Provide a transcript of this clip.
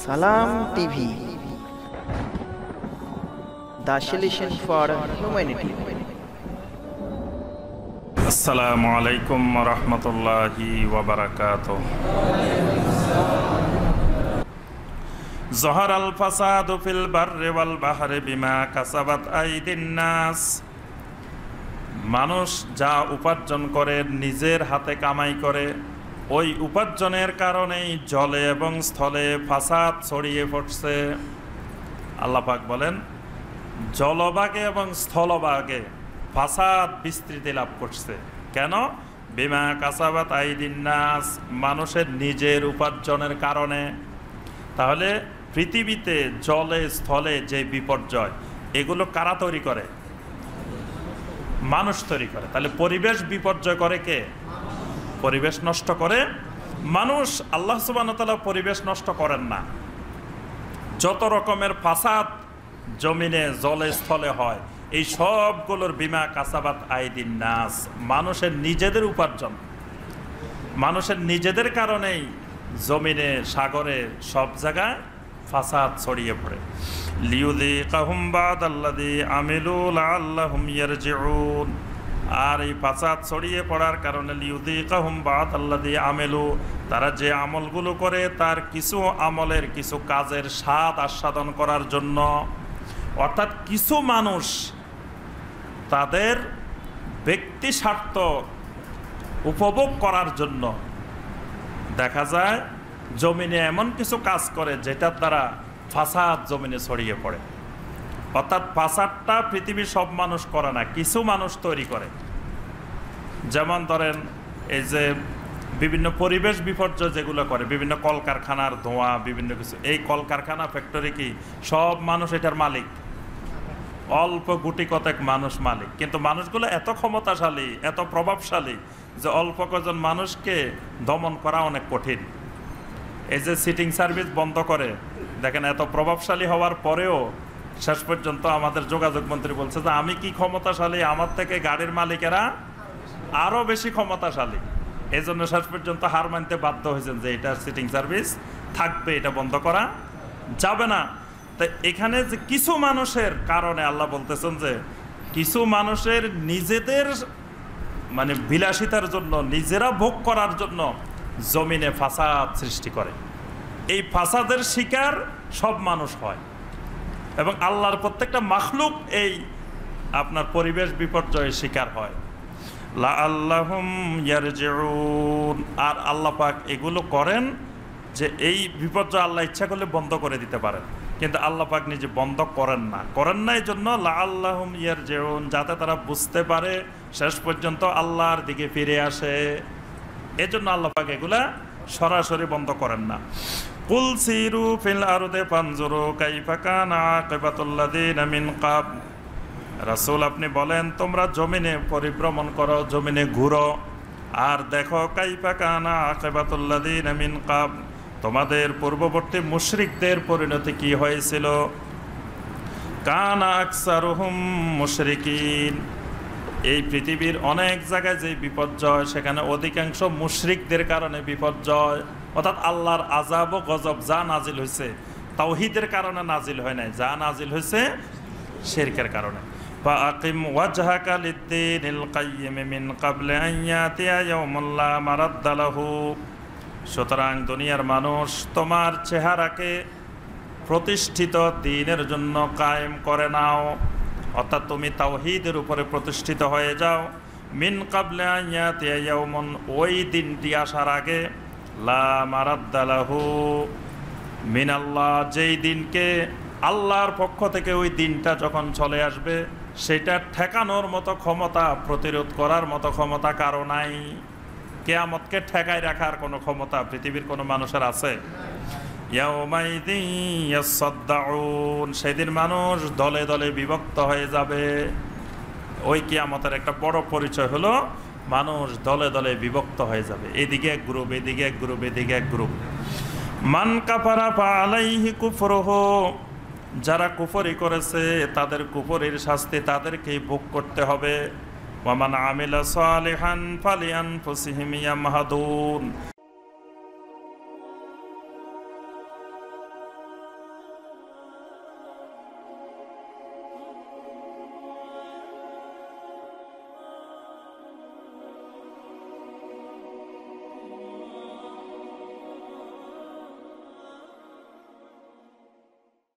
সালাম TV, the solution for humanity. আসসালামু আলাইকুম ওয়া রাহমাতুল্লাহি ওয়া বারাকাতুহু। যহারাল ফাসাদু ফিল বাররি ওয়াল বাহরি বিমা কাসাবাত আইদিন নাস। মানুষ যা উপার্জন করে, নিজের হাতে কামাই করে, ওই উপার্জনের কারণেই জলে এবং স্থলে ফাসাদ ছড়িয়ে পড়ছে। আল্লাহ পাক বলেন, জলভাগে এবং স্থলভাগে ফাসাদ বিস্তৃতি লাভ করছে। কেন? বিমা কাসাবাত আইদিন নাস, মানুষের নিজের উপার্জনের কারণে। তাহলে পৃথিবীতে জলে স্থলে যে বিপর্যয়, এগুলো কারা তৈরি করে? মানুষ তৈরি করে। তাহলে পরিবেশ বিপর্যয় করে কে? পরিবেশ নষ্ট করে মানুষ। আল্লাহ সুবহানাহু ওয়া তাআলা পরিবেশ নষ্ট করেন না। যত রকমের ফাসাদ জমিনে জলে স্থলে হয়, এই সবগুলোর বিমা কাসাবাত আইদিন নাস, মানুষের নিজেদের উপার্জন, মানুষের নিজেদের কারণেই জমিনে সাগরে সব জায়গায় ফাসাদ ছড়িয়ে পড়ে। লিউযীকাহুম বাদাল্লাযী আমিলু লাআল্লাহুম ইয়ারজিউন। আর এই ফাসাদ ছড়িয়ে পড়ার কারণে লিউযীকাহুম বাদাল্লাযী আমিলু, তারা যে আমলগুলো করে তার কিছু আমলের, কিছু কাজের স্বাদ আস্বাদন করার জন্য। অর্থাৎ কিছু মানুষ তাদের ব্যক্তি স্বার্থ উপভোগ করার জন্য দেখা যায় জমিনে এমন কিছু কাজ করে যেটার দ্বারা ফাসাদ জমিনে ছড়িয়ে পড়ে। অর্থাৎ ফাসাদটা পৃথিবীর সব মানুষ করে না, কিছু মানুষ তৈরি করে। যেমন ধরেন, এই যে বিভিন্ন পরিবেশ বিপর্যয় যেগুলো করে, বিভিন্ন কলকারখানার ধোঁয়া, বিভিন্ন কিছু, এই কলকারখানা ফ্যাক্টরি কি সব মানুষ এটার মালিক? অল্প গুটি কতক মানুষ মালিক। কিন্তু মানুষগুলো এত ক্ষমতাশালী, এত প্রভাবশালী যে অল্প কজন মানুষকে দমন করা অনেক কঠিন। এই যে সিটিং সার্ভিস বন্ধ করে, দেখেন এত প্রভাবশালী হওয়ার পরেও শেষ পর্যন্ত আমাদের যোগাযোগ মন্ত্রী বলছে যে আমি কি ক্ষমতাশালী, আমার থেকে গাড়ির মালিকেরা আরও বেশি ক্ষমতাশালী। এই জন্য শেষ পর্যন্ত হার মানতে বাধ্য হয়েছেন যে এটা সিটিং সার্ভিস থাকবে, এটা বন্ধ করা যাবে না। তাই এখানে যে কিছু মানুষের কারণে আল্লাহ বলতেছেন যে কিছু মানুষের নিজেদের মানে বিলাসিতার জন্য, নিজেরা ভোগ করার জন্য জমিনে ফাসাদ সৃষ্টি করে। এই ফাসাদের শিকার সব মানুষ হয় এবং আল্লাহর প্রত্যেকটা মাখলুক এই আপনার পরিবেশ বিপর্যয়ের শিকার হয়। লাআল্লাহুম ইয়ারজিউন। আর আল্লাহ পাক এগুলো করেন যে এই বিপর্যয় আল্লাহ ইচ্ছা করলে বন্ধ করে দিতে পারেন, কিন্তু আল্লাহ পাক নিজে বন্ধ করেন না এই জন্য লাআল্লাহুম ইয়ারজিউন, যাতে তারা বুঝতে পারে, শেষ পর্যন্ত আল্লাহর দিকে ফিরে আসে। এজন্য আল্লাহ পাক এগুলা সরাসরি বন্ধ করেন না। কুল সিরু ফিল আরদি ফানজুরু কাইফা কানা আকিবাতুল লাযিনা মিন ক্বাব। রাসূল, আপনি বলেন তোমরা জমিনে পরিভ্রমণ করো, জমিনে ঘুরো, আর দেখো কাইফা কানা আকিবাতুল লাযিনা মিন ক্বাব, তোমাদের পূর্ববর্তী মুশরিকদের পরিণতি কি হয়েছিল। কানা আকসারুহুম মুশরিকিন। এই পৃথিবীর অনেক জায়গায় যে বিপর্যয়, সেখানে অধিকাংশ মুশরিকদের কারণে বিপর্যয়। অর্থাৎ আল্লাহর আযাব ও গজব যা নাজিল হয়েছে তাওহীদের কারণে নাজিল হয় নাই, যা নাজিল হয়েছে শিরকের কারণে। ফাআকিম ওয়াজহাকা লিদ্দীনিল কাইয়্যিম মিন ক্বাবলি আন ইয়াতিয়া ইয়াউমুন লা মারাদ্দা লাহু। সুতরাং দুনিয়ার মানুষ, তোমার চেহারাকে প্রতিষ্ঠিত দ্বীনের জন্য কায়েম করে নাও। অর্থাৎ তুমি তাওহীদের উপরে প্রতিষ্ঠিত হয়ে যাও। মিন ক্বাবলি আন ইয়াতিয়া ইয়াউমুন, ওই দিনটি আসার আগে, লা মারাদ্দা লাহু মিনাল্লাহ, যেই দিনকে আল্লাহর পক্ষ থেকে ওই দিনটা যখন চলে আসবে, সেটা ঠেকানোর মতো ক্ষমতা, প্রতিরোধ করার মতো ক্ষমতা কারো নাই। কিয়ামতকে ঠেকায় রাখার কোনো ক্ষমতা পৃথিবীর কোনো মানুষের আছে? ইয়াউমাইযিন ইয়াসাদদাউন, সেদিন মানুষ দলে দলে বিভক্ত হয়ে যাবে। ওই কিয়ামতের একটা বড় পরিচয় হলো মানুষ দলে দলে বিভক্ত হয়ে যাবে। এদিকে এক গ্রুপ, এদিকে এক গ্রুপ, এদিকে এক গ্রুপ। মান কাফারা ফাআলাইহি কুফরুহু, যারা কুফরি করেছে তাদের কুফরির শাস্তি তাদেরকেই ভোগ করতে হবে। ওয়া মান আমিলা সালিহান ফালিআনফুসিহিম ইয়ামহাদুন,